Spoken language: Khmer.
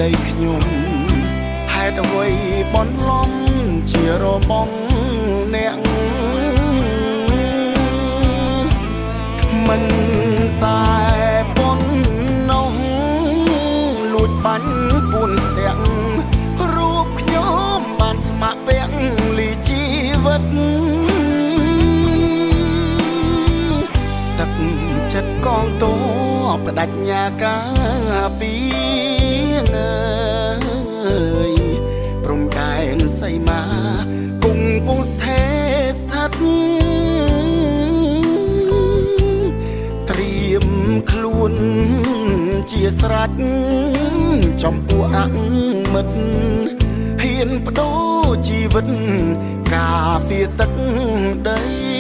ដីខ្ញុំហេតុអ្វីបនលំជារបងអ្នកមិនតែប៉ុណ្ណោះលួចបាញ់ពួនស្ទាក់រូបខ្ញុំបានស្ម័គ្រពាក់លីជីវិតទឹកចិត្តកងតបផ្ដាច់ញាការពីងើយព្រំដែនសីមាគង់ពងស្ថេស្ថិតត្រៀមខ្លួនជាស្រេចចំពោះអមិត្តហ៊ានបដូរជីវិតការពារទឹកដី